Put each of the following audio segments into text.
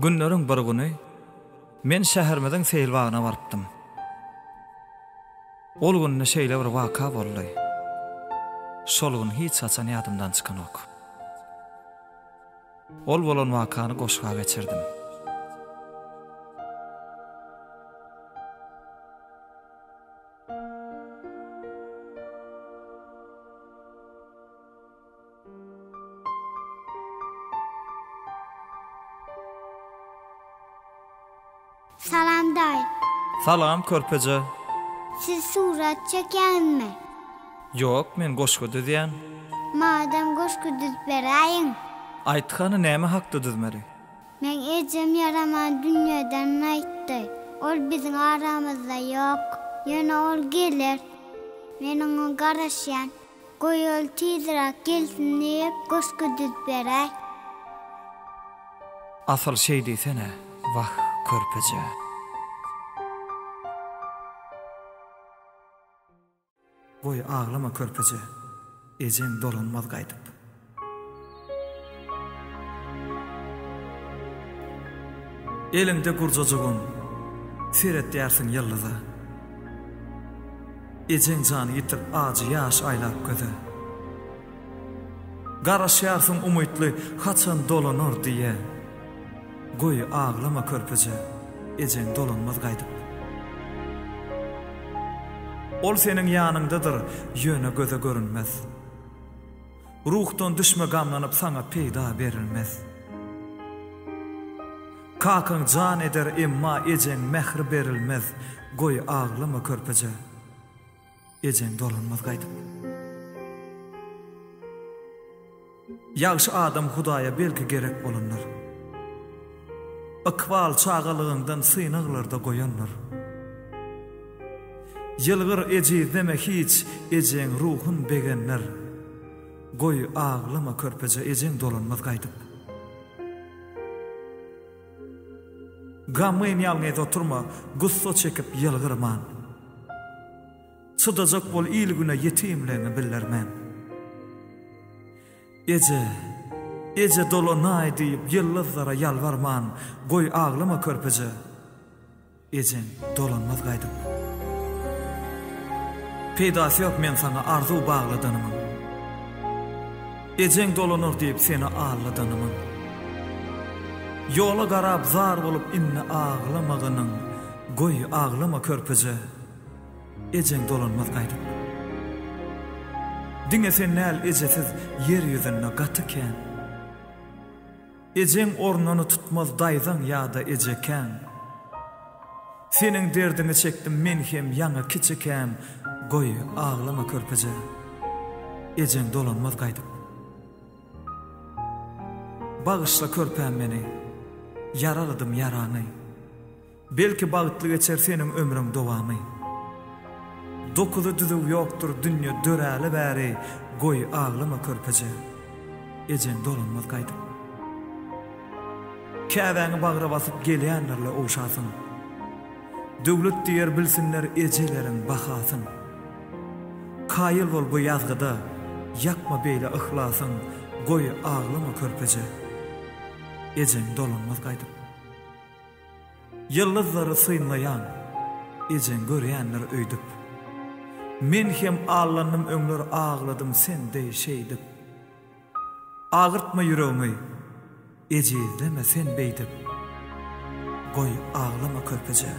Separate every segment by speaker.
Speaker 1: Günleriň bir güni men şähermeden seyl bagyna barypdym. Ol günne şeýle bir waka boldy. Şol gün hiç saçan ýadymdan çykan ok. Ol bolan wakany goşga geçirdim.
Speaker 2: Salam dayı.
Speaker 1: Salam körpece.
Speaker 2: Siz surat çekenmi?
Speaker 1: Yok, men goşga düdýän.
Speaker 2: Madem goşku düz berayın.
Speaker 1: Aýtkany näme hakda düzmeli?
Speaker 2: Men ejem yaraman dünýäden aýtdy. Ol biziň aramyzda ýok. Ýöne ol gelir. Meniň o garaşýan. Goýul tizrak gelsin diýip goşku düz beray.
Speaker 1: Asal şey diýsene, wah körpece. Goý aglama körpece. Ejem dolanmaz gaýdyp. Elimde gurjajygym, seret därsin ýyldyza. Ejem jany ýitip ajy ýaş aýlap göze. Garaşýarsyň umytly haçan dolanur diýe. Goý aglama körpece. Ejem dolanmaz gaýdyp. Ol senin ýanyndadyr, ýöne göze görünmez. Ruhdan düşme gamlanyp saňa peýda berilmez. Kakyň jan eder emma ejen mehri berilmez. Goý aglama körpece. Ejen dolanmaz gaýdyp. Ýagşy adam Hudaýa belki gerek bolanlar. Akwal çağalygyndan synaglarda goýanlar. Yılgır eci deme hiç ejen ruhun begenler. Goý aglama körpece ejen dolanmaz gaýdyp. Gamyn ýalňyz oturma, gusso çekip yılgyrman. Çydajak bol ilgüne yetimlerini billermen. Ece dolanay diýip ýyllyzlara ýalvarman. Goý aglama körpece ejen dolanmaz gaýdyp. Peýdasy ýok men sana arzu bagladanymy. Ejen dolanur diýip seni ağladanymy. Ýola garap zar bolup inne ağlamagynyň. Goý aglama körpece. Ejen dolanmaz gaýdyp. Diňe sen näl ejesiz ýer ýüzüne gatyken. Ejen ornuny tutmaz daýzaň ýa-da ejeken. Senin derdini çekdim men hem ýaňa kiçikem. Goý aglama körpece. Ejen dolanmaz gaýdyp. Bagyşla körpem meni. Yaraladym yarany. Belki bagtly geçer senin ömrüň dowamy. Dokuzy düzüw ýokdur dünýä döräli bäri. Goý aglama körpece. Ejen dolanmaz gaýdyp. Käbäňi bagyra basyp gelýänlerle owşasyn. Döwlet diýer bilsinler ejelerin bahasyn. Kaýyl bol bu ýazgyda, ýakma beýle ihlasyn. Goý aglama körpece. Ejen dolanmaz gaýdyp. Ýyldyzlary synlaýan, ejen görýänler öýdüp. Men hem ağlandım öňler ağladym sende şeýdip. Agyrtma ýüregiňi, ejizleme sen beýdip. Goý aglama körpece.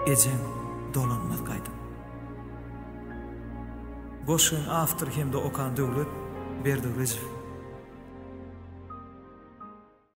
Speaker 1: Ejen dolanmaz gaýdyp. Goşun after hem de Okan Döwlet Berdi Recep.